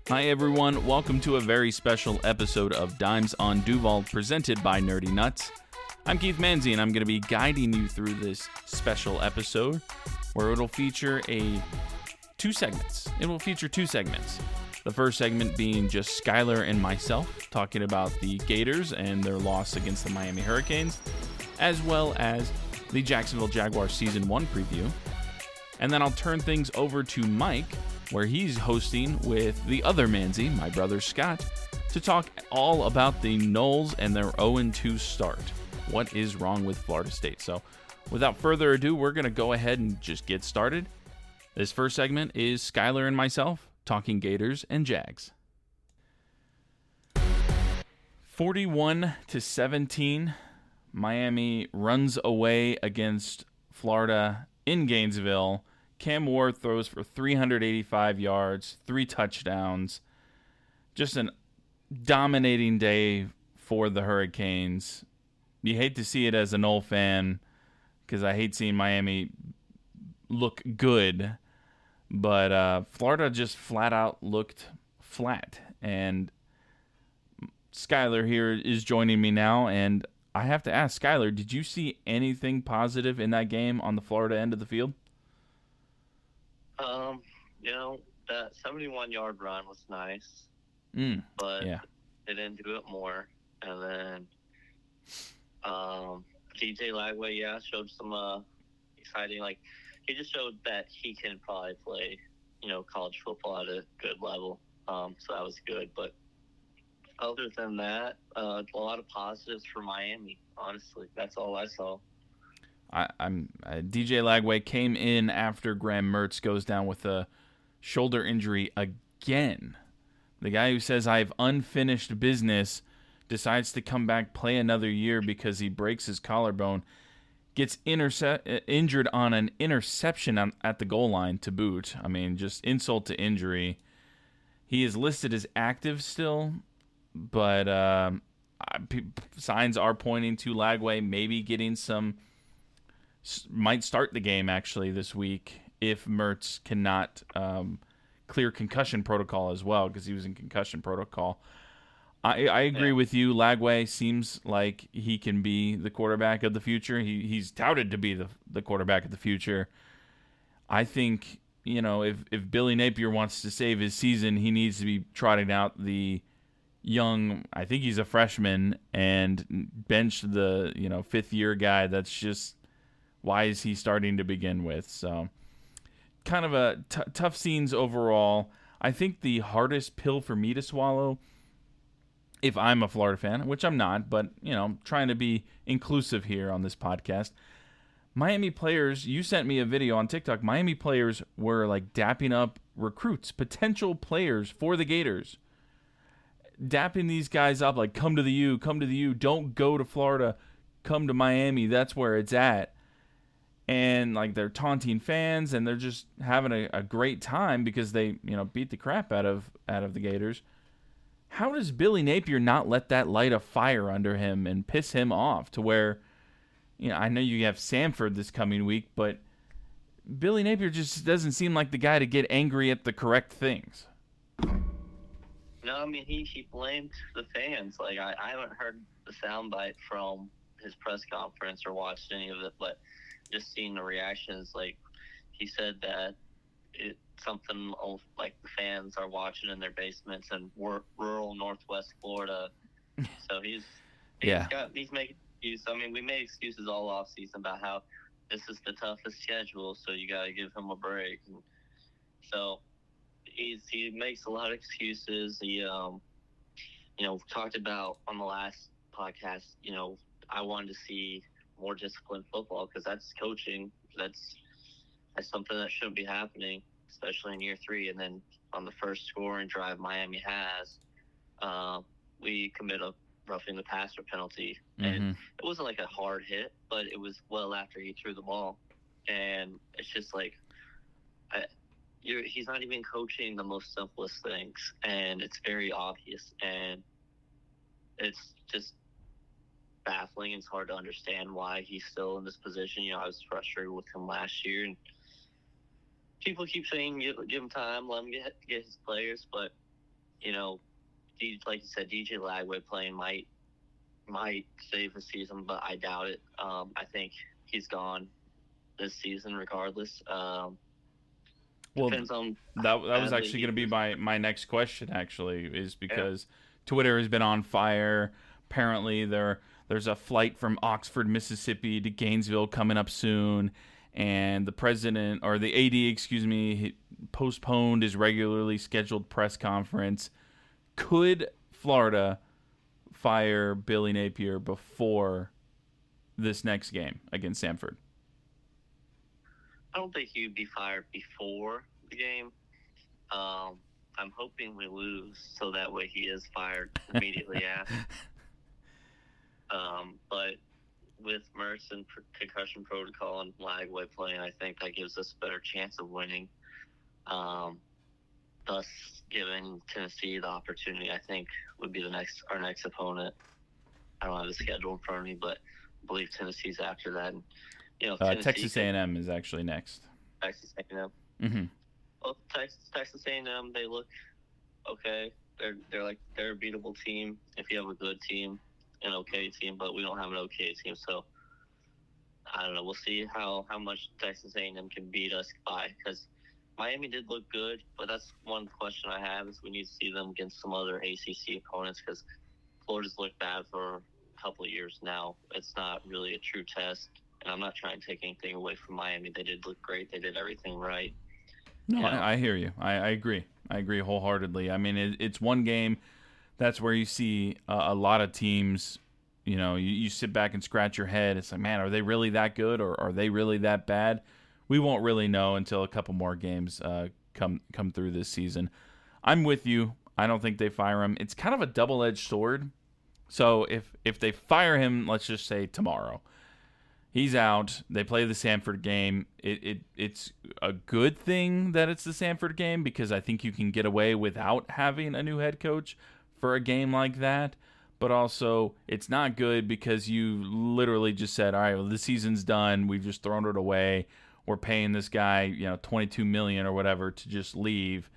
Hi everyone, welcome to a very special episode of Dimes on Duval presented by Nerdy Nuts. I'm Keith Manze and I'm going to be guiding you through this special episode where it'll feature two segments. It will feature two segments. The first segment being just Skyler and myself talking about the Gators and their loss against the Miami Hurricanes, as well as the Jacksonville Jaguars Season 1 preview. And then I'll turn things over to Mike, where he's hosting with the other Manze, my brother Scott, to talk all about the Noles and their 0-2 start. What is wrong with Florida State? So without further ado, we're going to go ahead and just get started. This first segment is Skyler and myself talking Gators and Jags. 41-17, Miami runs away against Florida in Gainesville. Cam Ward throws for 385 yards, 3 touchdowns. Just a dominating day for the Hurricanes. You hate to see it as a Nole fan because I hate seeing Miami look good. But Florida just flat out looked flat. And Skyler here is joining me now. And I have to ask, Skyler, did you see anything positive in that game on the Florida end of the field? That 71-yard run was nice, but they didn't do it more. And then DJ Lagway, showed some exciting, he just showed that he can probably play, college football at a good level. So that was good. But other than that, a lot of positives for Miami, honestly. That's all I saw. DJ Lagway came in after Graham Mertz goes down with a shoulder injury again. The guy who says I have unfinished business decides to come back, play another year because he breaks his collarbone, gets injured on an interception at the goal line to boot. I mean, just insult to injury. He is listed as active still, but signs are pointing to Lagway maybe getting might start the game actually this week if Mertz cannot clear concussion protocol as well, because he was in concussion protocol. I agree with you. Lagway seems like he can be the quarterback of the future. He's touted to be the quarterback of the future. I think, if Billy Napier wants to save his season, he needs to be trotting out the young, I think he's a freshman, and bench the, fifth-year guy. That's just, why is he starting to begin with? So kind of a tough scenes overall. I think the hardest pill for me to swallow, if I'm a Florida fan, which I'm not, but, trying to be inclusive here on this podcast. Miami players, you sent me a video on TikTok. Miami players were dapping up recruits, potential players for the Gators. Dapping these guys up come to the U, don't go to Florida, come to Miami, that's where it's at. And they're taunting fans, and they're just having a great time because they beat the crap out of the Gators. How does Billy Napier not let that light a fire under him and piss him off to where, I know you have Samford this coming week, but Billy Napier just doesn't seem like the guy to get angry at the correct things. No, I mean, he blamed the fans. I haven't heard the soundbite from his press conference or watched any of it, but just seeing the reactions, he said that it's something the fans are watching in their basements in rural Northwest Florida. So he's making excuses. I mean, we made excuses all off season about how this is the toughest schedule, so you got to give him a break. And so he makes a lot of excuses. He talked about on the last podcast, I wanted to see more disciplined football because that's coaching. That's something that shouldn't be happening, especially in year 3. And then on the first scoring drive Miami has, we commit a roughing the passer penalty. And it wasn't a hard hit, but it was well after he threw the ball. And it's just he's not even coaching the most simplest things, and it's very obvious, and it's just baffling. It's hard to understand why he's still in this position. I was frustrated with him last year, and people keep saying give him time, let him get his players, but like you said, DJ Lagway playing might save the season, but I doubt it. I think he's gone this season regardless. Well, Depends on that was actually going to be my next question, actually, is because Twitter has been on fire. Apparently, there's a flight from Oxford, Mississippi to Gainesville coming up soon, and the president, or the AD, excuse me, he postponed his regularly scheduled press conference. Could Florida fire Billy Napier before this next game against Samford? I don't think he would be fired before the game. I'm hoping we lose so that way he is fired immediately after. But with Mertz and concussion protocol and Lagway playing, I think that gives us a better chance of winning. Thus giving Tennessee the opportunity, I think, would be our next opponent. I don't have the schedule in front of me, but I believe Tennessee's after that. And, Texas A&M is actually next. Texas A&M. Mm-hmm. Well, Texas A&M, they look okay. They're a beatable team if you have a good team, an okay team, but we don't have an okay team, so I don't know. We'll see how much Texas A&M can beat us by, because Miami did look good, but that's one question I have is we need to see them against some other ACC opponents, because Florida's looked bad for a couple of years now. It's not really a true test, and I'm not trying to take anything away from Miami. They did look great. They did everything right. No, I hear you. I agree. I agree wholeheartedly. I mean, it's one game. That's where you see a lot of teams, you sit back and scratch your head. It's like, man, are they really that good, or are they really that bad? We won't really know until a couple more games come through this season. I'm with you. I don't think they fire him. It's kind of a double-edged sword. So if they fire him, let's just say tomorrow, he's out. They play the Samford game. It's a good thing that it's the Samford game, because I think you can get away without having a new head coach for a game like that. But also, it's not good because you literally just said, all right, well, the season's done. We've just thrown it away. We're paying this guy, $22 million or whatever to just leave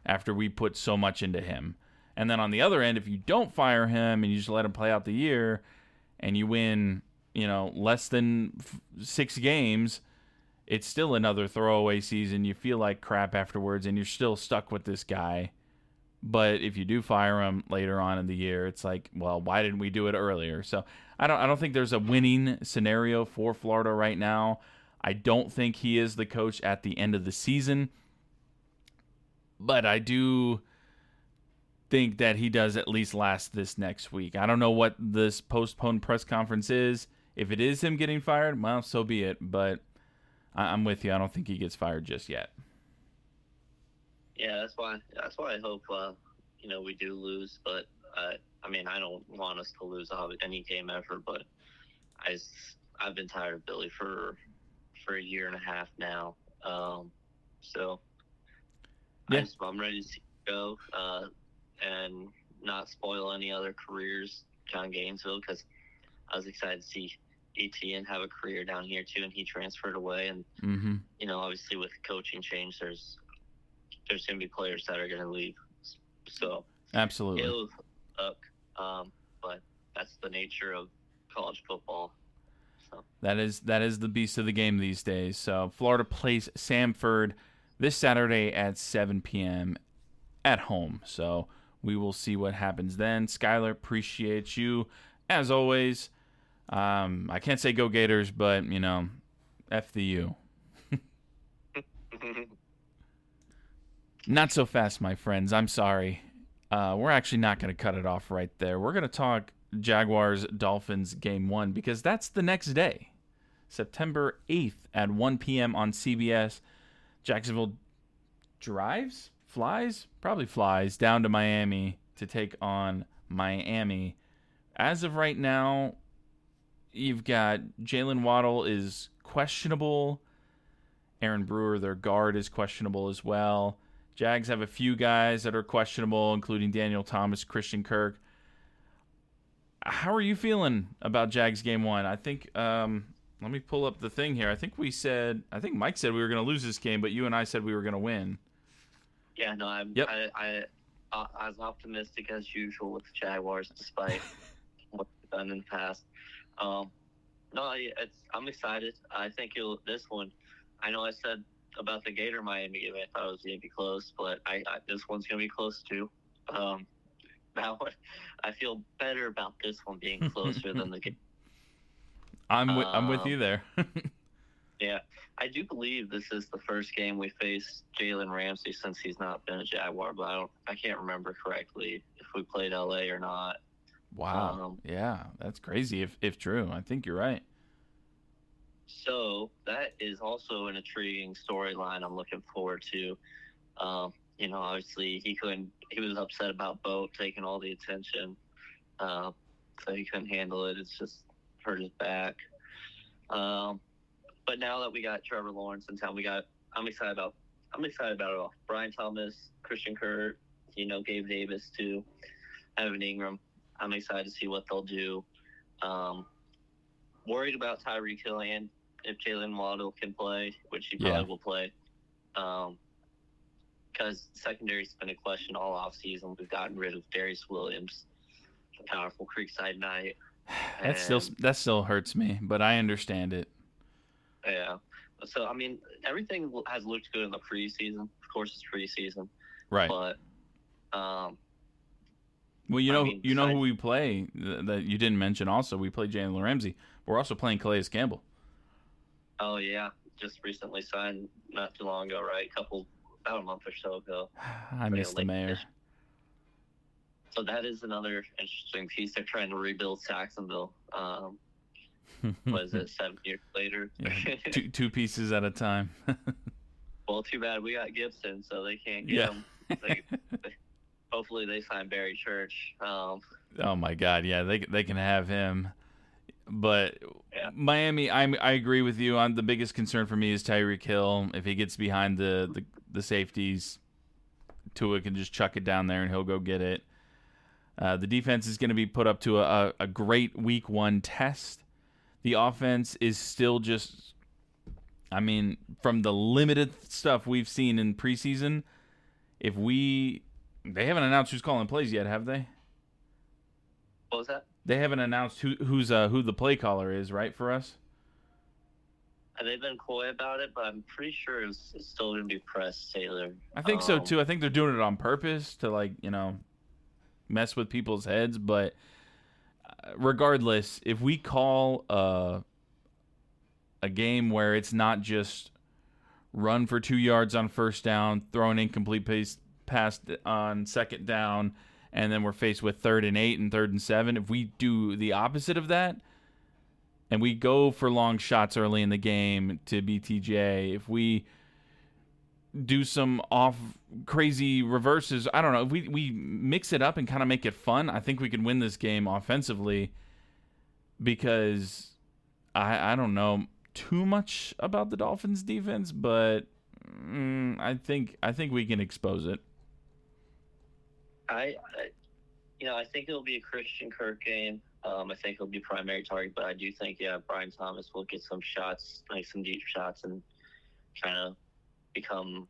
after we put so much into him. And then on the other end, if you don't fire him and you just let him play out the year and you win, less than 6 games, it's still another throwaway season. You feel like crap afterwards, and you're still stuck with this guy. But if you do fire him later on in the year, it's like, well, why didn't we do it earlier? So I don't think there's a winning scenario for Florida right now. I don't think he is the coach at the end of the season, but I do think that he does at least last this next week. I don't know what this postponed press conference is. If it is him getting fired, well, so be it. But I'm with you. I don't think he gets fired just yet. Yeah, that's why I hope we do lose. But I mean, I don't want us to lose any game ever. But I've been tired of Billy for a year and a half now. So yeah. I'm ready to see it go and not spoil any other careers down Gainesville, because I was excited to see Etienne have a career down here too, and he transferred away. And obviously with coaching change, there's going to be players that are going to leave. So absolutely, it'll suck, but that's the nature of college football. So. That is the beast of the game these days. So Florida plays Samford this Saturday at 7 p.m. at home. So we will see what happens then. Skyler, appreciate you as always. I can't say go Gators, but F the U. Not so fast, my friends. I'm sorry. We're actually not going to cut it off right there. We're going to talk Jaguars Dolphins game 1, because that's the next day, September 8th at 1 p.m. on CBS. Jacksonville probably flies down to Miami to take on Miami. As of right now, you've got Jalen Waddle is questionable. Aaron Brewer, their guard, is questionable as well. Jags have a few guys that are questionable, including Daniel Thomas, Christian Kirk. How are you feeling about Jags game 1? I think, let me pull up the thing here. I think Mike said we were going to lose this game, but you and I said we were going to win. Yeah, no, Yep. as optimistic as usual with the Jaguars, despite what they've done in the past. No, I'm excited. I think this one. I know I said about the Gator Miami game, I thought it was going to be close, but this one's going to be close too. That one, I feel better about this one being closer than the game. I'm with you there. Yeah, I do believe this is the first game we face Jalen Ramsey since he's not been a Jaguar, but I can't remember correctly if we played LA or not. Wow. Yeah, that's crazy if true. I think you're right. So that is also an intriguing storyline I'm looking forward to. Obviously he was upset about Boat taking all the attention. So he couldn't handle it. It's just hurt his back. But now that we got Trevor Lawrence in town, I'm excited about it all. Brian Thomas, Christian Kirk, Gabe Davis too, Evan Ingram. I'm excited to see what they'll do. Worried about Tyreek Hill and if Jalen Waddle can play, which he probably will play. Because secondary's been a question all offseason. We've gotten rid of Darius Williams, the powerful Creekside Knight. That still hurts me, but I understand it. Yeah. So, I mean, everything has looked good in the preseason. Of course, it's preseason. Right. But, well, who we play that you didn't mention also. We play Jalen Ramsey. We're also playing Calais Campbell. Oh, yeah. Just recently signed not too long ago, right? About a month or so ago. I missed the mayor. So that is another interesting piece. They're trying to rebuild Saxonville. What is it, 7 years later? Yeah, two pieces at a time. Well, too bad we got Gibson, so they can't get him. Hopefully they sign Barry Church. Oh my God, yeah, they can have him. But Miami, I agree with you. The biggest concern for me is Tyreek Hill. If he gets behind the safeties, Tua can just chuck it down there and he'll go get it. The defense is going to be put up to a great week 1 test. The offense is still just, from the limited stuff we've seen in preseason, they haven't announced who's calling plays yet, have they? What was that? They haven't announced who the play caller is, right, for us? They've been coy about it, but I'm pretty sure it's still going to be Press Taylor. I think so, too. I think they're doing it on purpose to, mess with people's heads. But regardless, if we call a game where it's not just run for 2 yards on first down, throw an incomplete pass on second down, and then we're faced with 3rd and 8 and 3rd and 7. If we do the opposite of that, and we go for long shots early in the game to BTJ, if we do some off crazy reverses, I don't know, if we mix it up and kind of make it fun, I think we can win this game offensively, because I don't know too much about the Dolphins defense, but I think we can expose it. I think it'll be a Christian Kirk game. I think he'll be primary target, but I do think, Brian Thomas will get some shots, like some deep shots, and kind of become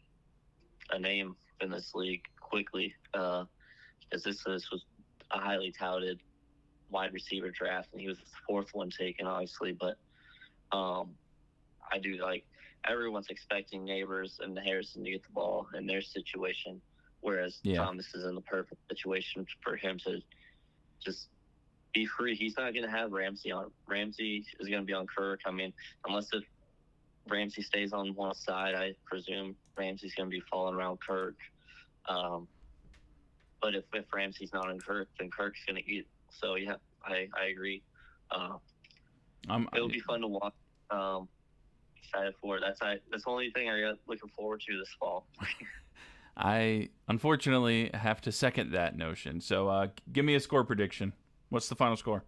a name in this league quickly. Because this was a highly touted wide receiver draft, and he was the 4th one taken, obviously. But I do everyone's expecting Neighbors and Harrison to get the ball in their situation, whereas Thomas is in the perfect situation for him to just be free. He's not going to have Ramsey on. Ramsey is going to be on Kirk. Unless if Ramsey stays on one side, I presume Ramsey's going to be falling around Kirk. But if Ramsey's not on Kirk, then Kirk's going to eat. So, yeah, I agree. It'll be fun to watch. Excited for it. That's the only thing I got looking forward to this fall. I unfortunately have to second that notion. So give me a score prediction. What's the final score?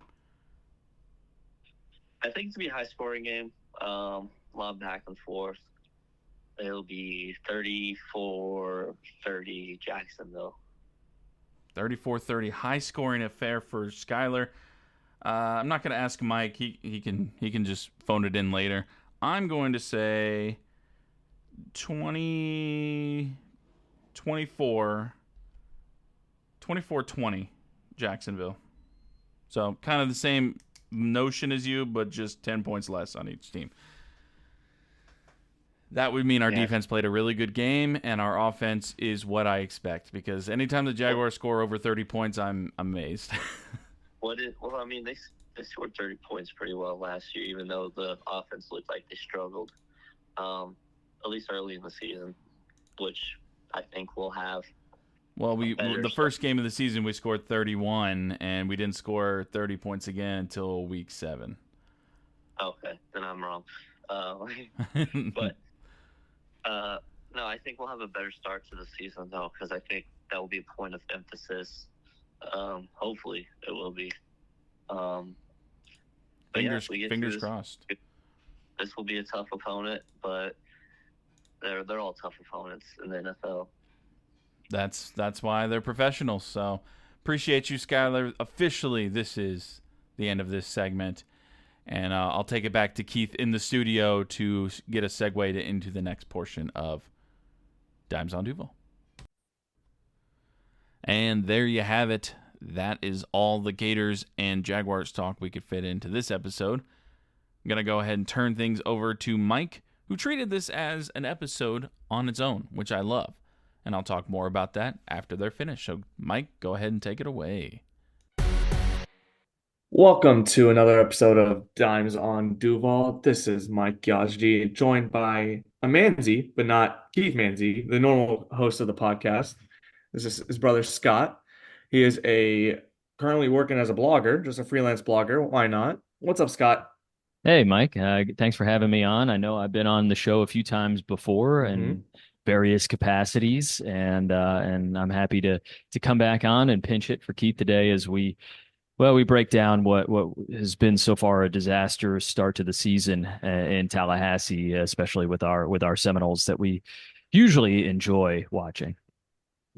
I think it's going to be a high-scoring game. A lot of back and forth. It'll be 34-30 Jacksonville. 34-30, high-scoring affair for Skyler. I'm not going to ask Mike. He can just phone it in later. I'm going to say 24 24-20, Jacksonville. So kind of the same notion as you, but just 10 points less on each team. That would mean our defense played a really good game, and our offense is what I expect. Because anytime the Jaguars score over 30 points, I'm amazed. They scored 30 points pretty well last year, even though the offense looked like they struggled, at least early in the season, which I think we'll have. Well, the first game of the season, we scored 31, and we didn't score 30 points again until week 7. Okay, then I'm wrong. No, I think we'll have a better start to the season, though, because I think that will be a point of emphasis. Hopefully, it will be. Fingers crossed. This will be a tough opponent, but they're all tough opponents in the NFL. That's why they're professionals. So appreciate you, Skyler. Officially, this is the end of this segment. And I'll take it back to Keith in the studio to get a segue into the next portion of Dimes on Duval. And there you have it. That is all the Gators and Jaguars talk we could fit into this episode. I'm going to go ahead and turn things over to Mike, who treated this as an episode on its own, which I love. And I'll talk more about that after they're finished. So, Mike, go ahead and take it away. Welcome to another episode of Dimes on Duval. This is Mike Yazdi, joined by a Manze, but not Keith Manze, the normal host of the podcast. This is his brother Scott. He is currently working as a blogger, just a freelance blogger. Why not? What's up, Scott? Hey, Mike. Thanks for having me on. I know I've been on the show a few times before in various capacities, and I'm happy to come back on and pinch it for Keith today as we break down what has been so far a disastrous start to the season in Tallahassee, especially with our Seminoles that we usually enjoy watching.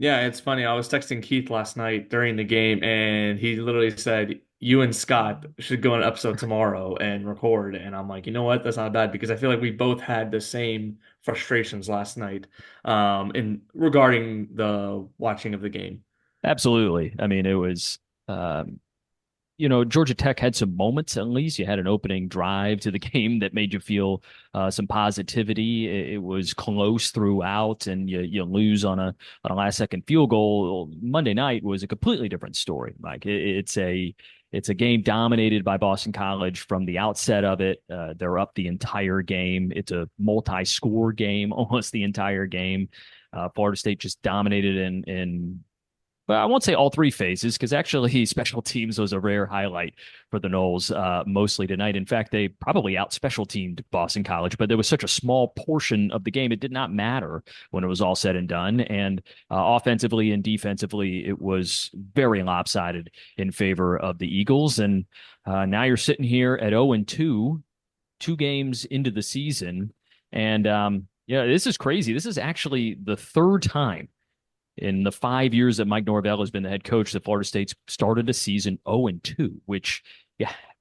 Yeah, it's funny. I was texting Keith last night during the game, and he literally said, you and Scott should go on an episode tomorrow and record. And I'm like, you know what? That's not bad, because I feel like we both had the same frustrations last night regarding the watching of the game. Absolutely. I mean, it was Georgia Tech had some moments, at least. You had an opening drive to the game that made you feel some positivity. It was close throughout, and you lose on a last-second field goal. Monday night was a completely different story, Mike. It's a game dominated by Boston College from the outset of it. They're up the entire game. It's a multi-score game almost the entire game. Florida State just dominated in but I won't say all three phases, because actually special teams was a rare highlight for the Noles mostly tonight. In fact, they probably out special teamed Boston College, but there was such a small portion of the game, it did not matter when it was all said and done. And offensively and defensively, it was very lopsided in favor of the Eagles. And now you're sitting here at 0-2, 2 games into the season. And this is crazy. This is actually the third time in the 5 years that Mike Norvell has been the head coach, the Florida State's started a season 0-2, which,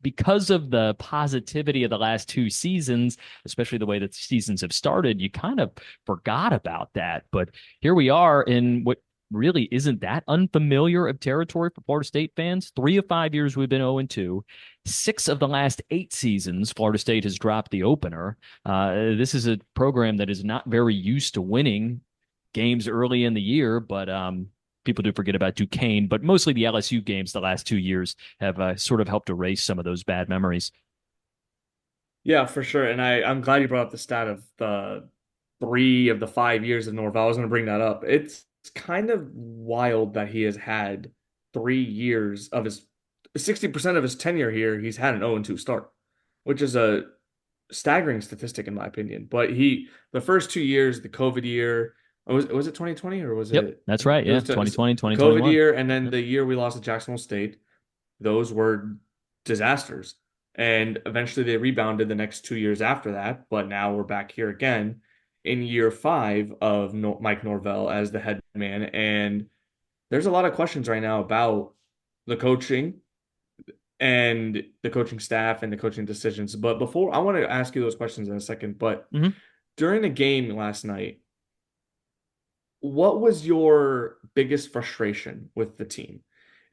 because of the positivity of the last 2 seasons, especially the way that the seasons have started, you kind of forgot about that. But here we are in what really isn't that unfamiliar of territory for Florida State fans. 3 of 5 years we've been 0-2. 6 of the last 8 seasons, Florida State has dropped the opener. This is a program that is not very used to winning games early in the year, but people do forget about Duquesne, but mostly the LSU games the last 2 years have sort of helped erase some of those bad memories. Yeah, for sure. And I'm glad you brought up the stat of the 3 of the 5 years of Norvell. I was going to bring that up. It's kind of wild that he has had 3 years of his 60% of his tenure here. He's had an 0-2 start, which is a staggering statistic in my opinion. But the first 2 years, the COVID year, was it 2020 or was it? That's right. Yeah, 2020, 2021. COVID year, and then the year we lost to Jacksonville State. Those were disasters. And eventually they rebounded the next 2 years after that. But now we're back here again in year 5 of Mike Norvell as the head man. And there's a lot of questions right now about the coaching and the coaching staff and the coaching decisions. But before, I want to ask you those questions in a second. But during the game last night, what was your biggest frustration with the team?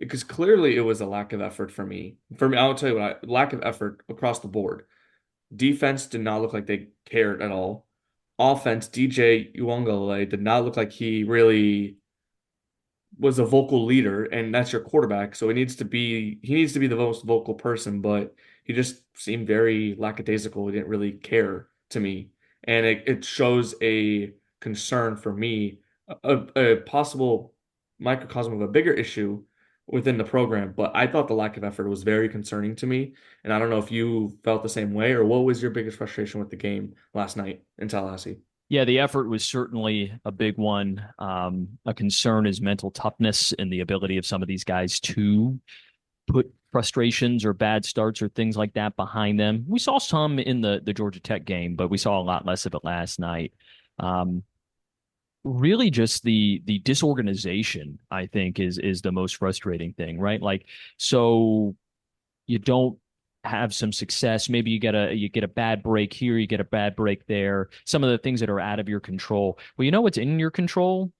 Because clearly it was a lack of effort for me. For me, I'll tell you what, lack of effort across the board. Defense did not look like they cared at all. Offense, DJ Uwangale did not look like he really was a vocal leader, and that's your quarterback, so he needs to be the most vocal person, but he just seemed very lackadaisical. He didn't really care to me, and it shows a concern for me, a possible microcosm of a bigger issue within the program. But I thought the lack of effort was very concerning to me, and I don't know if you felt the same way, or what was your biggest frustration with the game last night in Tallahassee? Yeah, the effort was certainly a big one. A concern is mental toughness and the ability of some of these guys to put frustrations or bad starts or things like that behind them. We saw some in the Georgia Tech game, but we saw a lot less of it last night. Um, Really, just the disorganization, I think, is the most frustrating thing, right? Like, so you don't have some success. Maybe you get a bad break here, you get a bad break there. Some of the things that are out of your control. Well, you know what's in your control?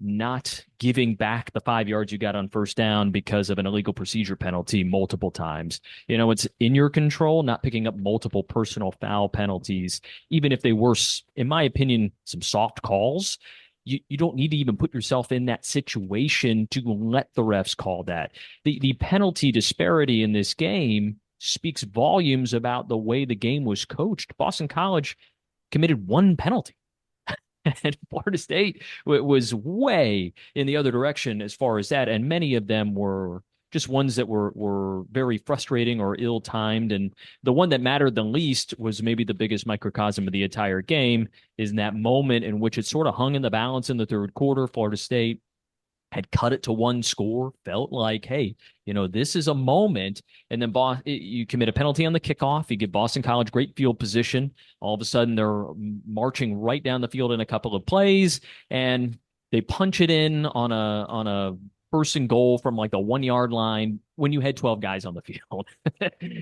Not giving back the 5 yards you got on first down because of an illegal procedure penalty multiple times. You know, it's in your control, not picking up multiple personal foul penalties, even if they were, in my opinion, some soft calls. You don't need to even put yourself in that situation to let the refs call that. The penalty disparity in this game speaks volumes about the way the game was coached. Boston College committed one penalty. And Florida State was way in the other direction as far as that. And many of them were just ones that were very frustrating or ill-timed. And the one that mattered the least was maybe the biggest microcosm of the entire game, is in that moment in which it sort of hung in the balance in the third quarter. Florida State had cut it to one score, felt like, hey, this is a moment. And then you commit a penalty on the kickoff. You give Boston College great field position. All of a sudden, they're marching right down the field in a couple of plays, and they punch it in on a first and goal from like the 1 yard line when you had 12 guys on the field,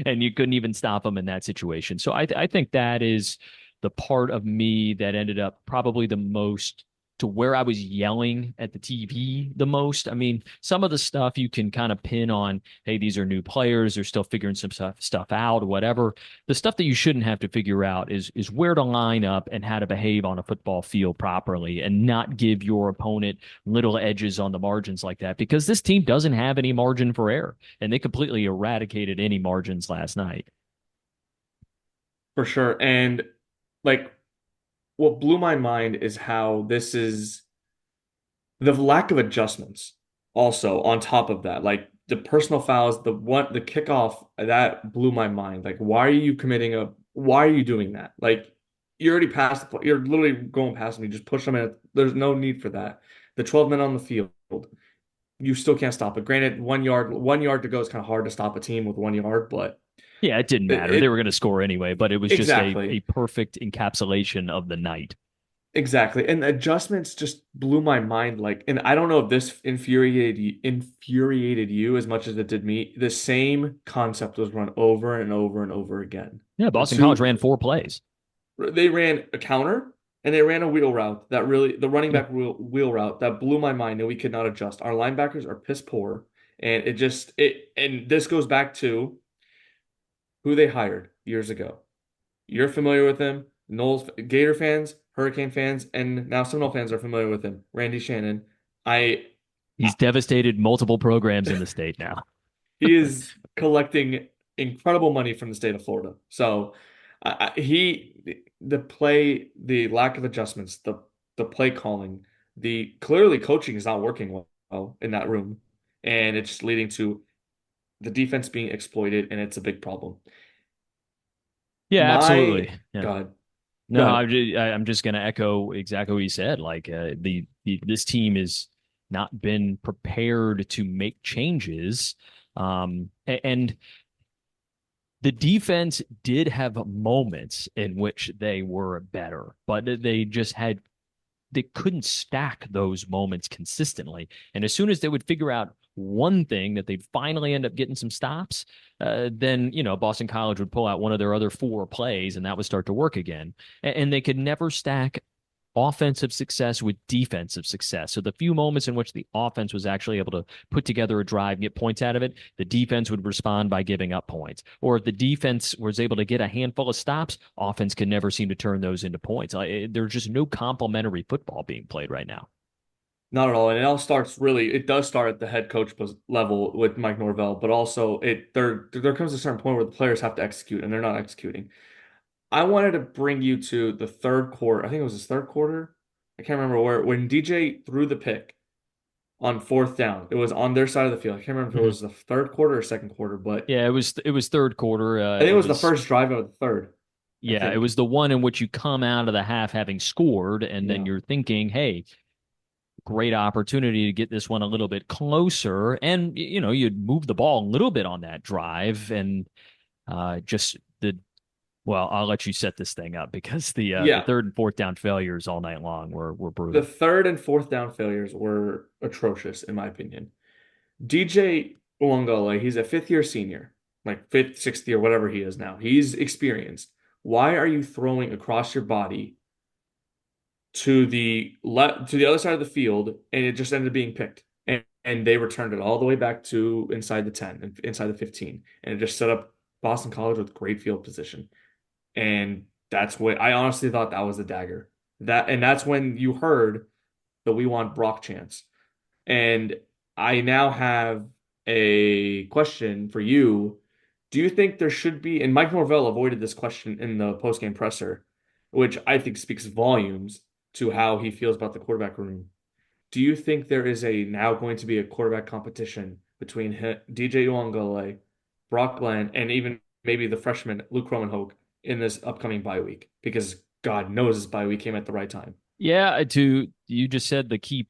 and you couldn't even stop them in that situation. So I think that is the part of me that ended up probably the most to where I was yelling at the TV the most. I mean, some of the stuff you can kind of pin on, hey, these are new players, they're still figuring some stuff out, or whatever. The stuff that you shouldn't have to figure out is where to line up and how to behave on a football field properly, and not give your opponent little edges on the margins like that, because this team doesn't have any margin for error, and they completely eradicated any margins last night. For sure. And like what blew my mind is how this is the lack of adjustments also on top of that. Like the personal fouls, the kickoff, that blew my mind. Like why are you doing that? Like you already passed you're literally going past them. You just push them in. There's no need for that. The 12 men on the field, you still can't stop it. Granted, 1 yard to go is kind of hard to stop a team with 1 yard, but Yeah, it didn't matter. They were going to score anyway, but it was just a exactly. perfect encapsulation of the night. Exactly. And adjustments just blew my mind. Like, and I don't know if this infuriated you as much as it did me. The same concept was run over and over and over again. Yeah, The Boston College two ran 4 plays. they ran a counter and they ran a wheel route that really the running Yeah. back wheel route that blew my mind and we could not adjust. Our linebackers are piss poor. And and this goes back to who they hired years ago. You're familiar with him. Knowles, Gator fans, Hurricane fans, and now Seminole fans are familiar with him. Randy Shannon. I, He's devastated multiple programs in the state now. he is collecting incredible money from the state of Florida. So, the lack of adjustments, the play calling, the clearly coaching is not working well in that room, and it's leading to the defense being exploited, and it's a big problem. Yeah, My absolutely. Yeah. God, go No, ahead. I'm just going to echo exactly what you said. Like this team has not been prepared to make changes, and the defense did have moments in which they were better, but they couldn't stack those moments consistently. And as soon as they would figure out one thing that they'd finally end up getting some stops, then Boston College would pull out one of their other 4 plays, and that would start to work again. And they could never stack offensive success with defensive success. So the few moments in which the offense was actually able to put together a drive and get points out of it, the defense would respond by giving up points. Or if the defense was able to get a handful of stops, offense could never seem to turn those into points. There's just no complimentary football being played right now. Not at all. And it does start at the head coach level with Mike Norvell, but also there comes a certain point where the players have to execute and they're not executing. I wanted to bring you to the third quarter. I think it was his third quarter. I can't remember when DJ threw the pick on fourth down. It was on their side of the field. I can't remember if it was the third quarter or second quarter, but Yeah, it was third quarter. I think it was the first drive of the third. Yeah, it was the one in which you come out of the half having scored, and then you're thinking, hey, great opportunity to get this one a little bit closer. And, you'd move the ball a little bit on that drive and just well, I'll let you set this thing up because the third and fourth down failures all night long were brutal. The third and fourth down failures were atrocious, in my opinion. DJ Uwangale, he's a fifth-year senior, like fifth, sixth year, whatever he is now. He's experienced. Why are you throwing across your body to the other side of the field, and it just ended up being picked? And they returned it all the way back to inside the 10 and inside the 15, and it just set up Boston College with great field position. And that's what I honestly thought that was the dagger. That's when you heard the "We Want Brock" chants. And I now have a question for you. Do you think there should be, and Mike Norvell avoided this question in the postgame presser, which I think speaks volumes to how he feels about the quarterback room. Do you think there is now going to be a quarterback competition between DJ Uwangale, Brock Glenn, and even maybe the freshman Luke Romanhoek in this upcoming bye week? Because God knows this bye week came at the right time. Yeah, you just said the key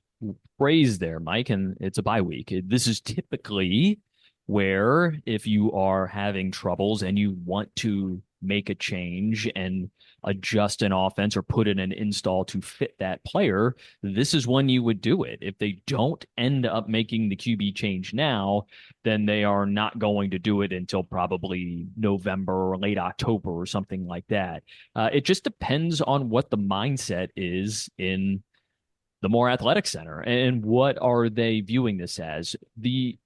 phrase there, Mike, and it's a bye week. This is typically where if you are having troubles and you want to make a change and adjust an offense or put in an install to fit that player, this is when you would do it. If they don't end up making the QB change now, then they are not going to do it until probably November or late October or something like that. It just depends on what the mindset is in the more athletic center and what are they viewing this as. The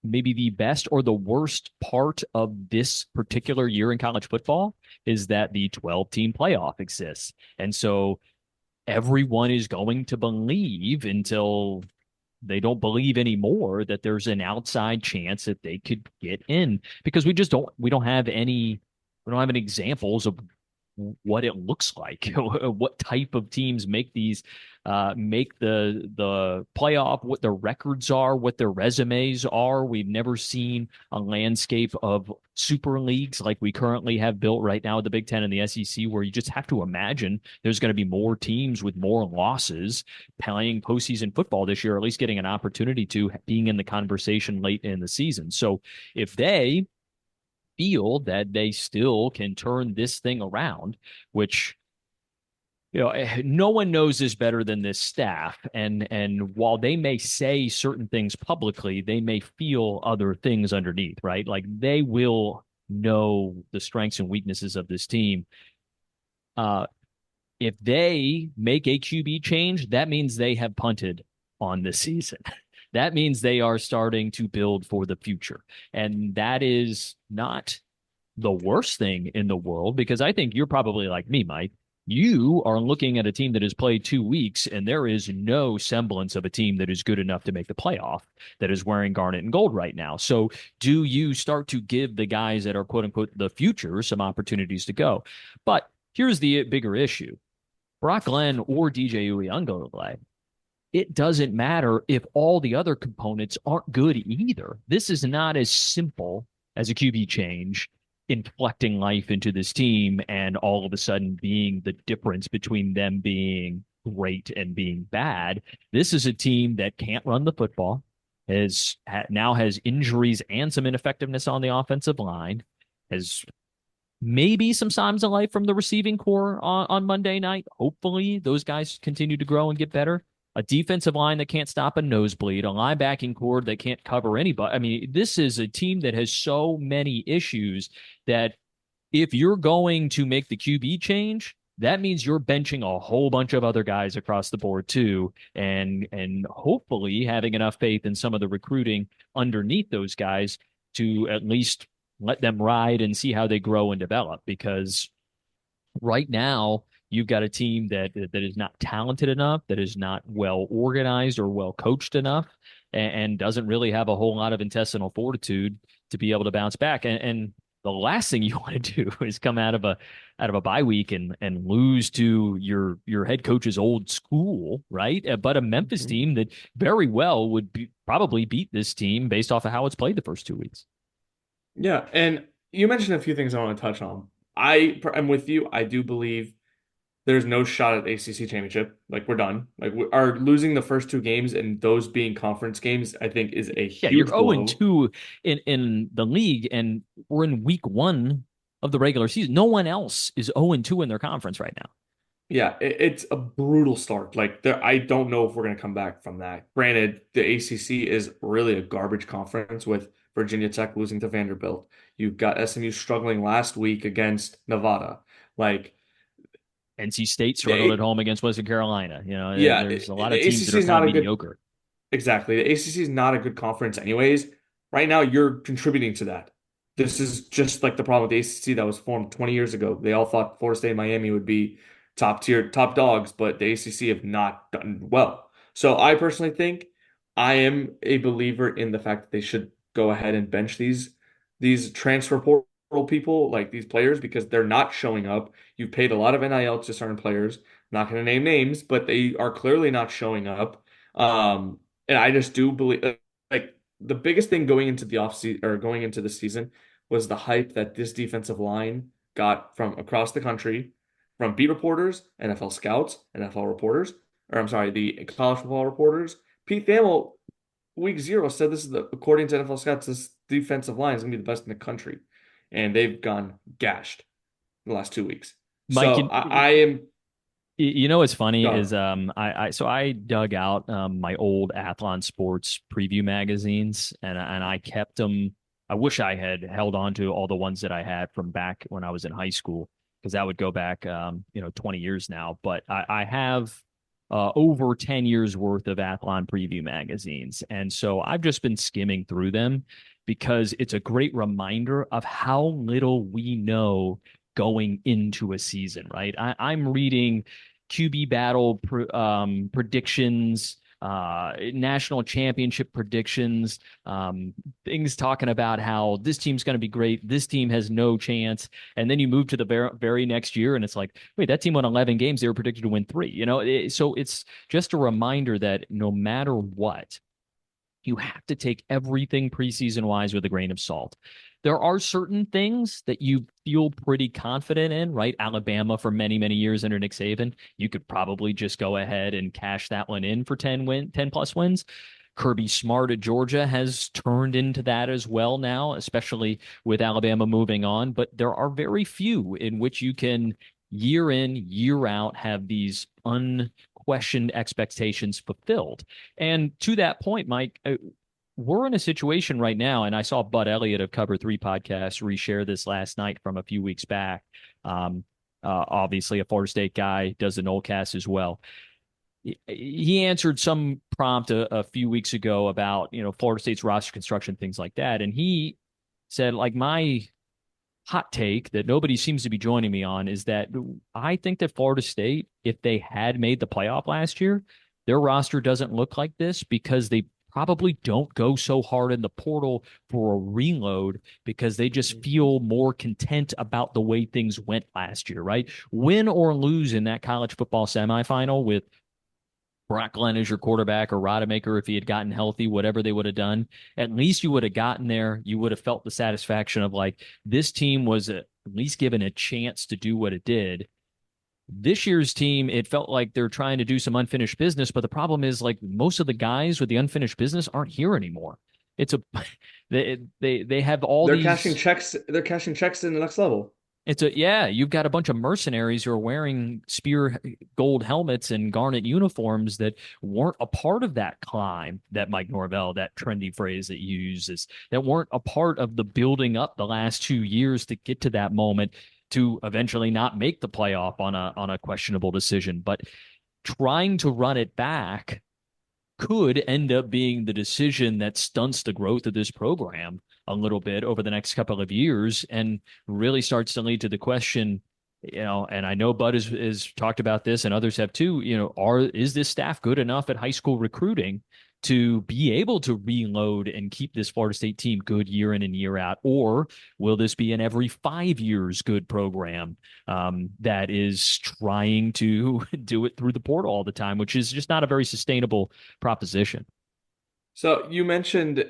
maybe the best or the worst part of this particular year in college football is that the 12-team playoff exists. And so everyone is going to believe until they don't believe anymore that there's an outside chance that they could get in, because we don't have any examples of what it looks like, what type of teams make make the playoff, what their records are, what their resumes are. We've never seen a landscape of super leagues like we currently have built right now with the Big Ten and the SEC, where you just have to imagine there's going to be more teams with more losses playing postseason football this year, or at least getting an opportunity to being in the conversation late in the season. So if they feel that they still can turn this thing around, which no one knows this better than this staff. And while they may say certain things publicly, they may feel other things underneath, right? Like they will know the strengths and weaknesses of this team. If they make a QB change, that means they have punted on this season. That means they are starting to build for the future. And that is not the worst thing in the world, because I think you're probably like me, Mike. You are looking at a team that has played 2 weeks, and there is no semblance of a team that is good enough to make the playoff that is wearing garnet and gold right now. So do you start to give the guys that are quote unquote the future some opportunities to go? But here's the bigger issue. Brock Glenn or DJ Uiagalelei, it doesn't matter if all the other components aren't good either. This is not as simple as a QB change inflecting life into this team and all of a sudden being the difference between them being great and being bad. This is a team that can't run the football, now has injuries and some ineffectiveness on the offensive line, has maybe some signs of life from the receiving core on Monday night. Hopefully those guys continue to grow and get better. A defensive line that can't stop a nosebleed, a linebacking core that can't cover anybody. I mean, this is a team that has so many issues that if you're going to make the QB change, that means you're benching a whole bunch of other guys across the board too, and hopefully having enough faith in some of the recruiting underneath those guys to at least let them ride and see how they grow and develop. Because right now you've got a team that is not talented enough, that is not well organized or well coached enough, and doesn't really have a whole lot of intestinal fortitude to be able to bounce back. And the last thing you want to do is come out of a bye week and lose to your head coach's old school, right? But a Memphis Mhm. team that very well would probably beat this team based off of how it's played the first 2 weeks. Yeah, and you mentioned a few things I want to touch on. I'm with you. I do believe there's no shot at the ACC championship. Like we're done. Like we are losing the first two games, and those being conference games, I think is a Yeah, you're huge 0 blow. 2 in the league, and we're in week one of the regular season. No one else is 0 2 in their conference right now. Yeah, it's a brutal start. Like there, I don't know if we're gonna come back from that. Granted, the ACC is really a garbage conference with Virginia Tech losing to Vanderbilt. You've got SMU struggling last week against Nevada. Like NC State struggled at the home against Western Carolina. yeah, There's a lot the of teams that ACC are is kind of not a good mediocre. exactly. The ACC is not a good conference anyways. Right now, you're contributing to that. This is just like the problem with the ACC that was formed 20 years ago. They all thought Florida State and Miami would be top tier, top dogs, but the ACC have not done well. So I personally think I am a believer in the fact that they should go ahead and bench these transfer portal people, like these players, because they're not showing up. You've paid a lot of NIL to certain players. Not going to name names, but they are clearly not showing up. And I just do believe like the biggest thing going into the offseason or going into the season was the hype that this defensive line got from across the country, from beat reporters, NFL scouts, NFL reporters, or I'm sorry, the college football reporters. Pete Thamel, week zero, said this is according to NFL scouts, this defensive line is gonna be the best in the country. And they've gone gashed the last 2 weeks. Mike, So I am what's funny done. is I dug out my old Athlon Sports preview magazines and I kept them. I wish I had held on to all the ones that I had from back when I was in high school, because that would go back 20 years now. But I have over 10 years worth of Athlon preview magazines, and so I've just been skimming through them because it's a great reminder of how little we know going into a season, right? I'm reading QB battle predictions, national championship predictions, things talking about how this team's going to be great, this team has no chance, and then you move to the very next year, and it's like, wait, that team won 11 games, they were predicted to win three. So it's just a reminder that no matter what, you have to take everything preseason wise with a grain of salt. There are certain things that you feel pretty confident in, right? Alabama for many, many years under Nick Saban. You could probably just go ahead and cash that one in for 10 plus wins. Kirby Smart at Georgia has turned into that as well now, especially with Alabama moving on. But there are very few in which you can year in, year out have these unquestioned expectations fulfilled. And to that point, Mike, we're in a situation right now, and I saw Bud Elliott of Cover Three podcast reshare this last night from a few weeks back. Obviously, a Florida State guy, does the Nolecast as well. He answered some prompt a few weeks ago about Florida State's roster construction, things like that, and he said, like, my hot take that nobody seems to be joining me on is that I think that Florida State, if they had made the playoff last year, their roster doesn't look like this because they probably don't go so hard in the portal for a reload because they just feel more content about the way things went last year, right? Win or lose in that college football semifinal with Brock Glenn as your quarterback or Rodemaker, if he had gotten healthy, whatever they would have done, at least you would have gotten there. You would have felt the satisfaction of like, this team was at least given a chance to do what it did. This year's team, it felt like they're trying to do some unfinished business, but the problem is like most of the guys with the unfinished business aren't here anymore. It's a they have all They're cashing these. checks. They're cashing checks in the next level. Yeah, you've got a bunch of mercenaries who are wearing spear gold helmets and garnet uniforms that weren't a part of that climb that Mike Norvell, that trendy phrase that you uses, that weren't a part of the building up the last 2 years to get to that moment. to eventually not make the playoff on a questionable decision. But trying to run it back could end up being the decision that stunts the growth of this program a little bit over the next couple of years and really starts to lead to the question, and I know Bud is talked about this and others have too, is this staff good enough at high school recruiting to be able to reload and keep this Florida State team good year in and year out? Or will this be an every 5 years good program that is trying to do it through the portal all the time, which is just not a very sustainable proposition? So you mentioned,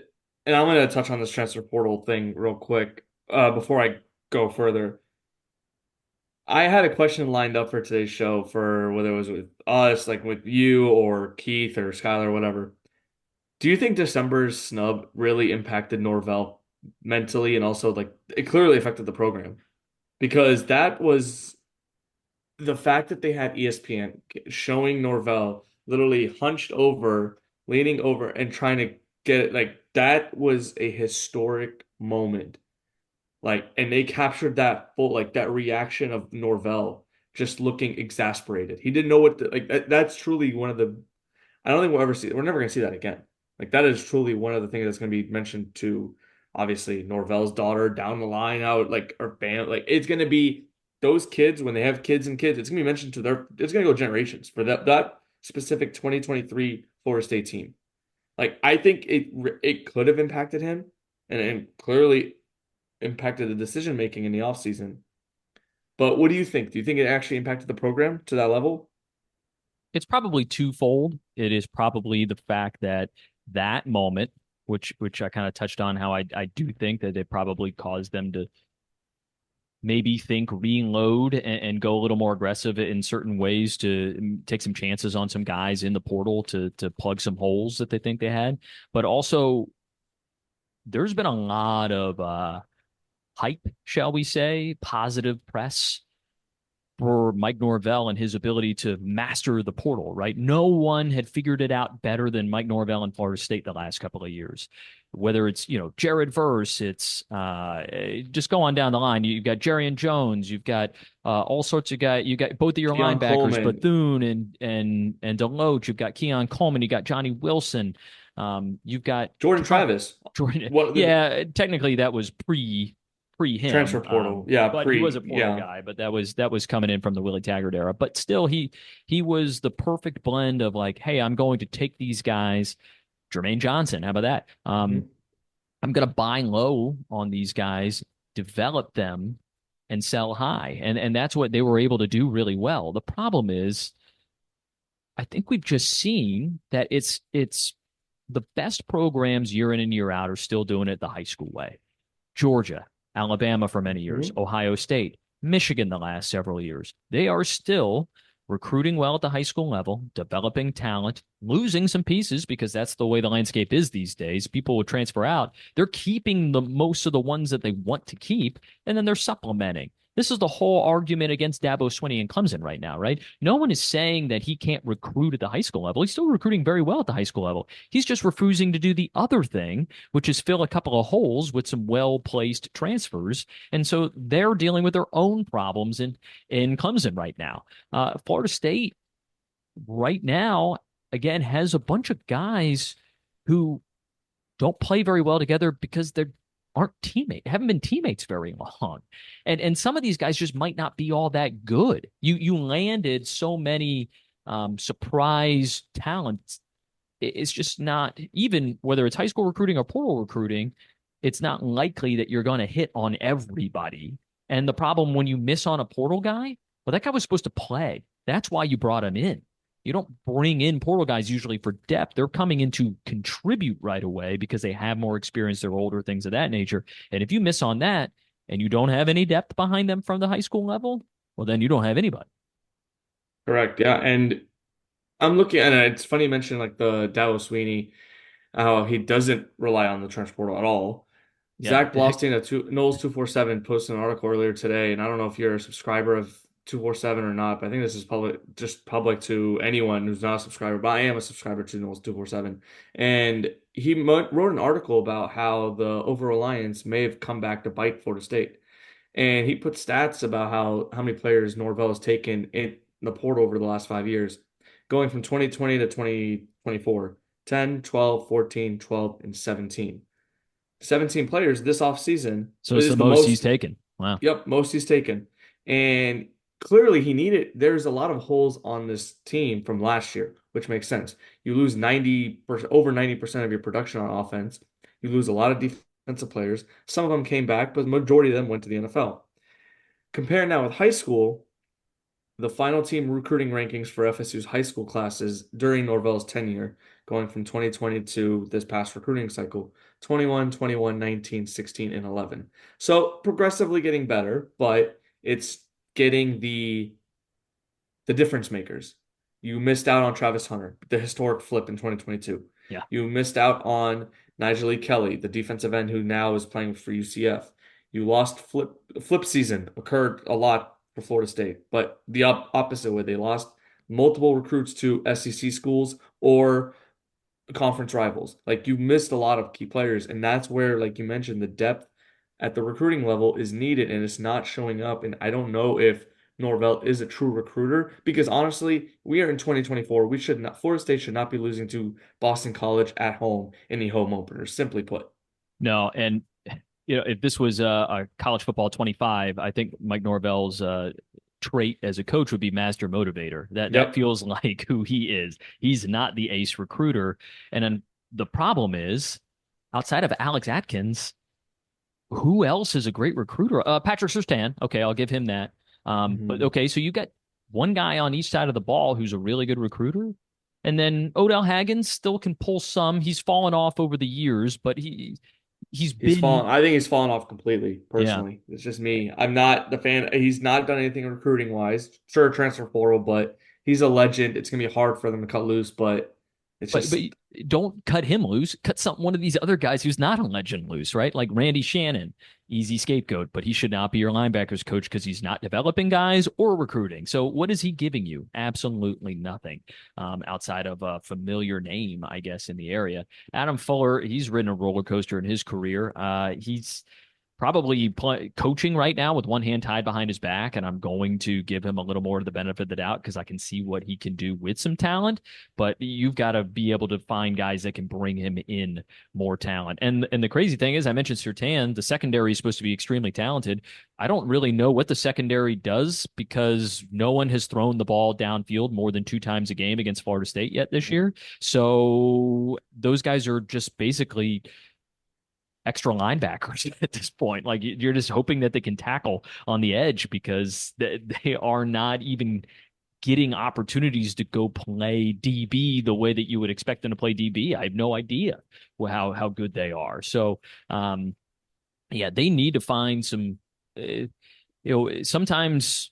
and I'm going to touch on this transfer portal thing real quick before I go further. I had a question lined up for today's show for whether it was with us, like with you or Keith or Skyler or whatever. Do you think December's snub really impacted Norvell mentally and also like it clearly affected the program? Because that was the fact that they had ESPN showing Norvell literally hunched over, leaning over, and trying to get it like that was a historic moment. Like, and they captured that full like that reaction of Norvell just looking exasperated. He didn't know what to, like that's truly one of the I don't think we'll ever see we're never gonna see that again. Like that is truly one of the things that's gonna be mentioned to obviously Norvell's daughter down the line out like or bam like it's gonna be those kids when they have kids and kids, it's gonna be mentioned to their it's gonna go generations for that specific 2023 Florida State team. Like I think it could have impacted him and clearly impacted the decision making in the offseason. But what do you think? Do you think it actually impacted the program to that level? It's probably twofold. It is probably the fact that that moment, which I kind of touched on, how I do think that it probably caused them to maybe think reload and go a little more aggressive in certain ways to take some chances on some guys in the portal to plug some holes that they think they had. But also, there's been a lot of hype, shall we say, positive press for Mike Norvell and his ability to master the portal, right? No one had figured it out better than Mike Norvell in Florida State the last couple of years. Whether it's, Jared Verse, it's just go on down the line. You've got Jerrion Jones, you've got all sorts of guys. You got both of your Keon linebackers, Coleman. Bethune and Deloach. You've got Keon Coleman, you got Johnny Wilson. You've got Jordan Travis. Jordan. What Yeah, technically that was pre him. transfer portal. Yeah, But he was a portal yeah. guy. But that was coming in from the Willie Taggart era. But still, he was the perfect blend of like, hey, I'm going to take these guys. Jermaine Johnson, how about that? Mhm. I'm going to buy low on these guys, develop them, and sell high, and that's what they were able to do really well. The problem is, I think we've just seen that it's the best programs year in and year out are still doing it the high school way. Georgia, Alabama for many years, Mhm. Ohio State, Michigan the last several years. They are still recruiting well at the high school level, developing talent, losing some pieces because that's the way the landscape is these days. People will transfer out. They're keeping the most of the ones that they want to keep, and then they're supplementing. This is the whole argument against Dabo Swinney and Clemson right now, right? No one is saying that he can't recruit at the high school level. He's still recruiting very well at the high school level. He's just refusing to do the other thing, which is fill a couple of holes with some well-placed transfers. And so they're dealing with their own problems in Clemson right now. Florida State right now, again, has a bunch of guys who don't play very well together because they aren't teammates, haven't been teammates very long. And some of these guys just might not be all that good. You landed so many surprise talents. It's just not, even whether it's high school recruiting or portal recruiting, it's not likely that you're going to hit on everybody. And the problem when you miss on a portal guy, well, that guy was supposed to play. That's why you brought him in. You don't bring in portal guys usually for depth. They're coming in to contribute right away because they have more experience, they're older, things of that nature. And if you miss on that and you don't have any depth behind them from the high school level, well, then you don't have anybody. Correct. Yeah. And I'm looking at it. It's funny you mentioned like the Dabo Sweeney, how he doesn't rely on the transfer portal at all. Yeah. Zach Blostein at Knowles 247 posted an article earlier today, and I don't know if you're a subscriber of 247 or not, but I think this is public to anyone who's not a subscriber. But I am a subscriber to Knowles 247, and he wrote an article about how the over reliance may have come back to bite Florida State, And he put stats about how many players Norvell has taken in the portal over the last 5 years, going from 2020 to 2024, 10, 12, 14, 12, and 17. 17 players this offseason So it's is the the most he's most. taken. Wow. Yep, most he's taken. And clearly he needed, there's a lot of holes on this team from last year, which makes sense. You lose 90%, over 90% of your production on offense. You lose a lot of defensive players. Some of them came back, but the majority of them went to the NFL. Compare now with high school, the final team recruiting rankings for FSU's high school classes during Norvell's tenure, going from 2020 to this past recruiting cycle, 21, 21, 19, 16, and 11. So progressively getting better, but it's getting the difference makers. You missed out on Travis Hunter, the historic flip in 2022. Yeah. You missed out on Nigel Lee Kelly, the defensive end who now is playing for UCF. You lost flip season occurred a lot for Florida State, but the opposite way, they lost multiple recruits to SEC schools or conference rivals. Like you missed a lot of key players, and that's where, like you mentioned, the depth at the recruiting level is needed, and it's not showing up. And I don't know if Norvell is a true recruiter because honestly, we are in 2024. We should not, Florida State should not be losing to Boston College at home in the home opener, simply put. No, and if this was a college football 25, I think Mike Norvell's trait as a coach would be master motivator. That Yep. feels like who he is. He's not the ace recruiter. And then the problem is, outside of Alex Atkins, who else is a great recruiter? Patrick Surtain. Okay, I'll give him that. But Mhm. okay, so you got one guy on each side of the ball who's a really good recruiter. And then Odell Haggins still can pull some. He's fallen off over the years, but he's He's been fallen. I think he's fallen off completely, yeah. personally. It's just me. I'm not the fan. He's not done anything recruiting wise. Sure, transfer portal, but he's a legend. It's gonna be hard for them to cut loose, but it's But just don't cut him loose. Cut one of these other guys who's not a legend loose, right? Like Randy Shannon, easy scapegoat, but he should not be your linebackers coach because he's not developing guys or recruiting. So what is he giving you? Absolutely nothing, outside of a familiar name, I guess, in the area. Adam Fuller, he's ridden a roller coaster in his career. He's probably coaching right now with one hand tied behind his back, and I'm going to give him a little more of the benefit of the doubt because I can see what he can do with some talent. But you've got to be able to find guys that can bring him in more talent. And the crazy thing is, I mentioned Surtain. The secondary is supposed to be extremely talented. I don't really know what the secondary does because no one has thrown the ball downfield more than 2 times a game against Florida State yet this year. So those guys are just basically extra linebackers at this point. Like you're just hoping that they can tackle on the edge because they are not even getting opportunities to go play DB the way that you would expect them to play DB. I have no idea how good they are. So, yeah, they need to find some. Sometimes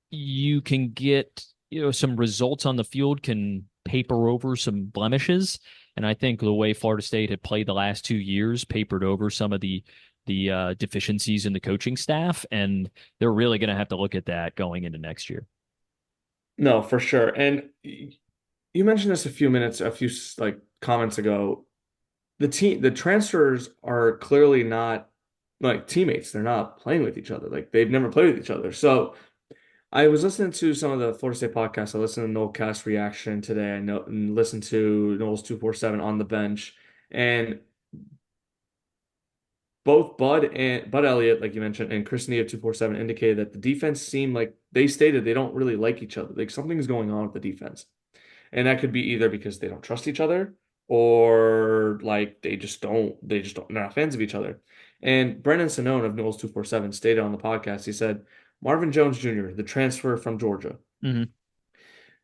you can get some results on the field can paper over some blemishes, and I think the way Florida State had played the last 2 years papered over some of the deficiencies in the coaching staff, and they're really going to have to look at that going into next year. no, for sure. And you mentioned this a few like comments ago. The transfers are clearly not like teammates. They're not playing with each other. Like they've never played with each other. So I was listening to some of the Florida State podcasts. I listened to Noel Cast Reaction today. I know and listened to Noel's 247 on the bench. And both Bud Elliott, like you mentioned, and Chris Nee of 247 indicated that the defense seemed like they stated they don't really like each other. Like something's going on with the defense. And that could be either because they don't trust each other or like they just don't, they're not fans of each other. And Brennan Sonnone of Knowles 247 stated on the podcast, he said, Marvin Jones Jr., the transfer from Georgia. Mm-hmm.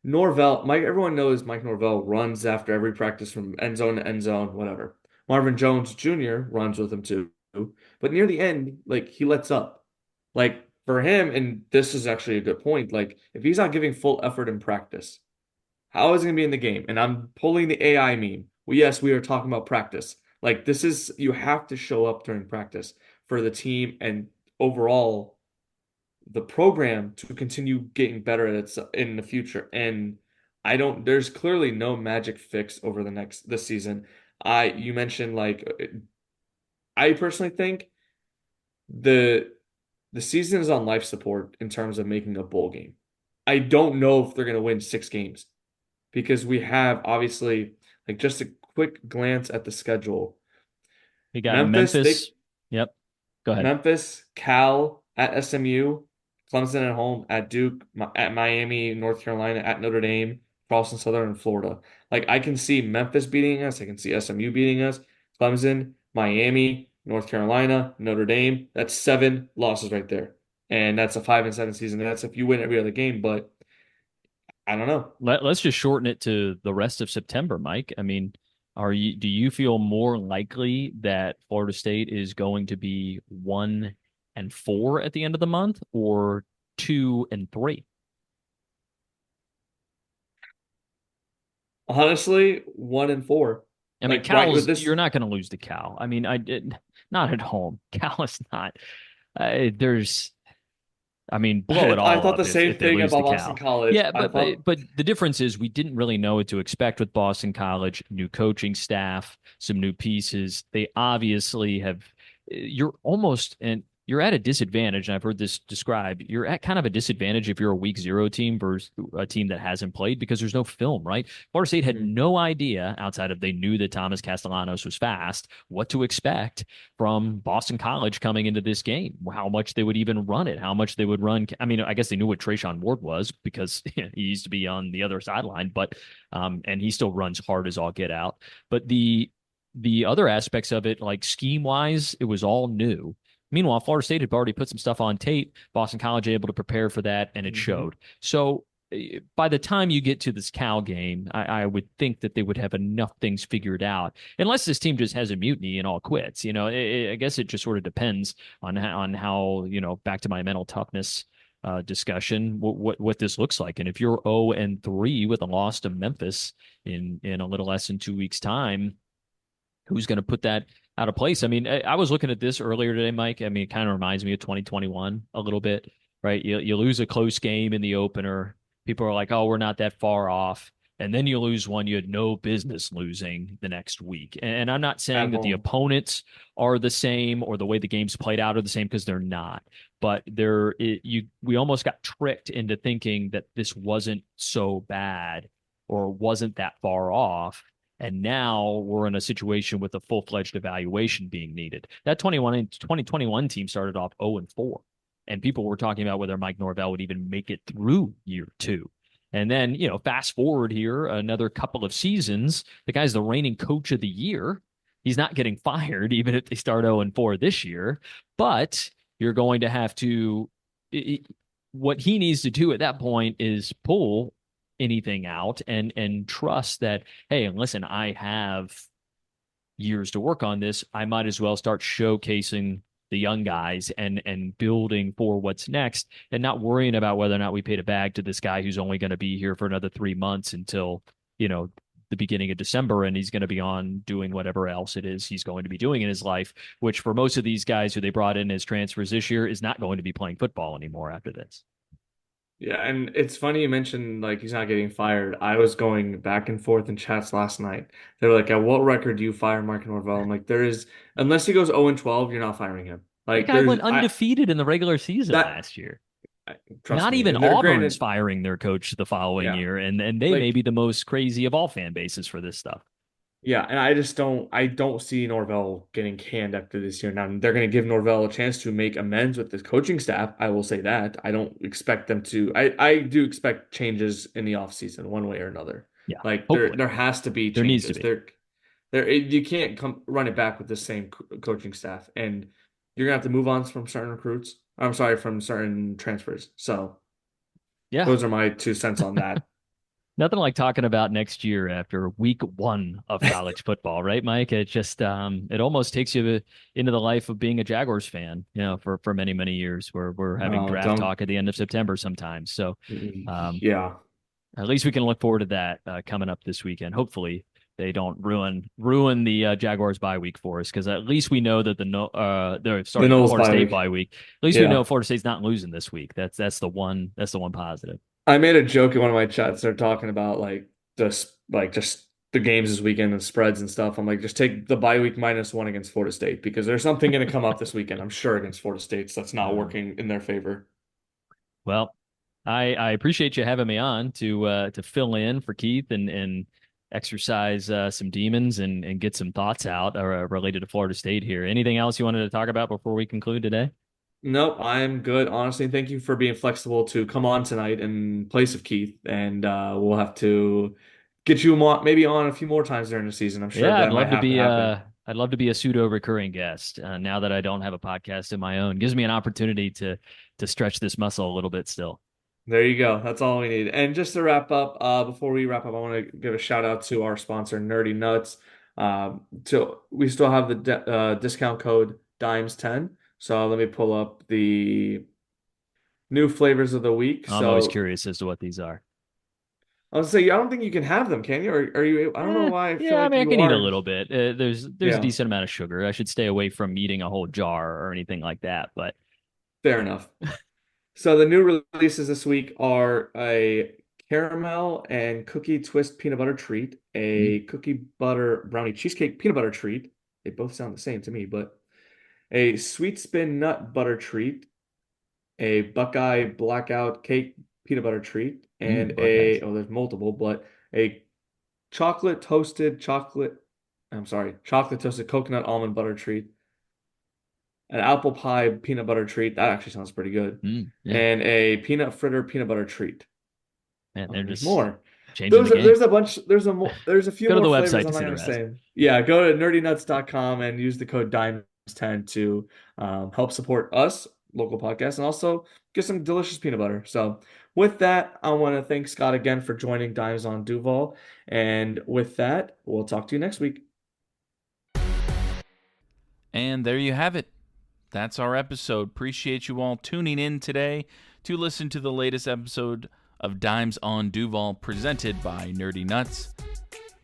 Norvell, Mike, everyone knows Mike Norvell runs after every practice from end zone to end zone, whatever. Marvin Jones Jr. runs with him too. But near the end, like he lets up. Like for him, and this is actually a good point, like if he's not giving full effort in practice, how is he gonna be in the game? And I'm pulling the AI meme. Well, yes, we are talking about practice. Like this is you have to show up during practice for the team and overall the program to continue getting better at it in the future. And I don't there's clearly no magic fix over this season. You mentioned like I personally think the the season is on life support in terms of making a bowl game. I don't know if they're going to win 6 games because we have obviously like just a quick glance at the schedule. You got Memphis, they Memphis. Yep. Go ahead. Memphis, Cal at SMU, Clemson at home, at Duke, at Miami, North Carolina, at Notre Dame, Charleston Southern, and Florida. Like I can see Memphis beating us. I can see SMU beating us. Clemson, Miami, North Carolina, Notre Dame. That's 7 losses right there. And that's a 5-7 season. That's if you win every other game, but I don't know. Let's just shorten it to the rest of September, Mike. I mean, do you feel more likely that Florida State is going to be 1-4 at the end of the month or 2-3? Honestly, 1-4. I mean, Like right with you're this. not going to lose to Cal. I mean, not at home. Cal is not. There's I mean, blow it I all thought up the same if they thing lose about to Boston Cal. College. Yeah, I thought but the difference is we didn't really know what to expect with Boston College, new coaching staff, some new pieces. They obviously have. You're almost and you're at a disadvantage, and I've heard this described. You're at kind of a disadvantage if you're a week zero team versus a team that hasn't played because there's no film, right? Florida State had Mhm. no idea outside of they knew that Thomas Castellanos was fast, what to expect from Boston College coming into this game, how much they would even run it, how much they would run. I mean, I guess they knew what Trayshawn Ward was because he used to be on the other sideline, but and he still runs hard as all get out. But the other aspects of it, like scheme wise, it was all new. Meanwhile, Florida State had already put some stuff on tape. Boston College able to prepare for that, and it Mhm. showed. So by the time you get to this Cal game, I would think that they would have enough things figured out, unless this team just has a mutiny and all quits. I guess it just sort of depends on how back to my mental toughness discussion, what this looks like. And if you're 0-3 with a loss to Memphis in a little less than 2 weeks' time, who's going to put that out of place? I mean, I was looking at this earlier today, Mike. I mean, it kind of reminds me of 2021 a little bit, right? You lose a close game in the opener. People are like, oh, we're not that far off. And then you lose one you had no business losing the next week. And I'm not saying At that the home. opponents are the same or the way the game's played out are the same because they're not. But we almost got tricked into thinking that this wasn't so bad or wasn't that far off, and now we're in a situation with a full-fledged evaluation being needed. That 2021 team started off 0-4, and people were talking about whether Mike Norvell would even make it through year two. And then, fast forward here another couple of seasons, the guy's the reigning coach of the year. He's not getting fired, even if they start 0-4 this year. But you're going to have to, what he needs to do at that point is pull anything out and trust that, hey, listen, I have years to work on this. I might as well start showcasing the young guys and building for what's next and not worrying about whether or not we paid a bag to this guy who's only going to be here for another 3 months until, the beginning of December, and he's going to be on doing whatever else it is he's going to be doing in his life, which for most of these guys who they brought in as transfers this year is not going to be playing football anymore after this. Yeah, and it's funny you mentioned like he's not getting fired. I was going back and forth in chats last night. They were like, "At what record do you fire Mark Norvell?" I'm like, "There is, unless he goes 0-12, you're not firing him." That Like, guy there's went I undefeated in the regular season that last year. trust Not me. even And they're Auburn's granted, firing their coach the following yeah, year, and they may like be the most crazy of all fan bases for this stuff. yeah, and I don't see Norvell getting canned after this year. Now they're going to give Norvell a chance to make amends with his coaching staff. I will say that. I don't expect them to. I do expect changes in the offseason one way or another. Yeah, Like hopefully there has to be there needs to changes. be. You can't come run it back with the same coaching staff, and you're gonna have to move on from certain recruits. I'm sorry, from certain transfers. So Yeah, those are my 2 cents on that. nothing like talking about next year after week one of college football, right, Mike? It just it almost takes you into the life of being a Jaguars fan, for many many years, where we're having Oh, draft don't. talk at the end of September sometimes. So um, Yeah. at least we can look forward to that coming up this weekend. Hopefully, they don't ruin the Jaguars bye week for us because at least we know that The the Knowles Florida bye State week. bye week. At least we know Yeah. Florida State's not losing this week. That's the one positive. I made a joke in one of my chats. They're talking about like just the games this weekend and spreads and stuff. I'm like, just take the bye week -1 against Florida State because there's something going to come up this weekend, I'm sure, against Florida State that's not working in their favor. Well, I appreciate you having me on to fill in for Keith and exercise some demons and get some thoughts out related to Florida State here. Anything else you wanted to talk about before we conclude today? Nope, I'm good. Honestly, thank you for being flexible to come on tonight in place of Keith, and we'll have to get you maybe on a few more times during the season. I'm sure Yeah, that might have to happen. I'd love to be a pseudo recurring guest now that I don't have a podcast of my own. Gives me an opportunity to stretch this muscle a little bit still. There you go. That's all we need. And just to wrap up, before we wrap up, I want to give a shout out to our sponsor, Nerdy Nuts. We still have the discount code DIMES10. So let me pull up the new flavors of the week. I'm always curious as to what these are. I was say I don't think you can have them, can you? Or are you? I don't know why. I feel like I mean, I you can eat a are. little bit. There's a decent amount of sugar. I should stay away from eating a whole jar or anything like that. But Fair enough. So the new releases this week are a caramel and cookie twist peanut butter treat, a cookie butter brownie cheesecake peanut butter treat. They both sound the same to me, but a sweet spin nut butter treat, a Buckeye blackout cake peanut butter treat, and there's multiple, but a chocolate toasted coconut almond butter treat, an apple pie peanut butter treat. That actually sounds pretty good. Yeah. And a peanut fritter peanut butter treat. Man, they're just more. Changing the game. There's a bunch. There's a few Go to more the flavors website I'm to see not the gonna rest. say. Yeah, go to nerdynuts.com and use the code DIMES10 to help support us, local podcast, and also get some delicious peanut butter. So with that, I want to thank Scott again for joining Dimes on Duval. And with that, we'll talk to you next week. And there you have it. That's our episode. Appreciate you all tuning in today to listen to the latest episode of Dimes on Duval presented by Nerdy Nuts.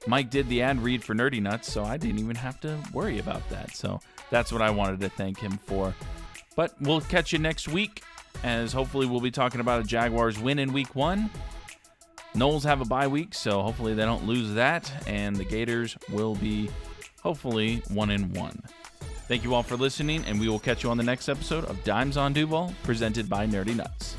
Mike did the ad read for Nerdy Nuts, so I didn't even have to worry about that. So that's what I wanted to thank him for. But we'll catch you next week, as hopefully we'll be talking about a Jaguars win in week 1. Knowles have a bye week, so hopefully they don't lose that, and the Gators will be hopefully 1-1. Thank you all for listening, and we will catch you on the next episode of Dimes on Duval, presented by Nerdy Nuts.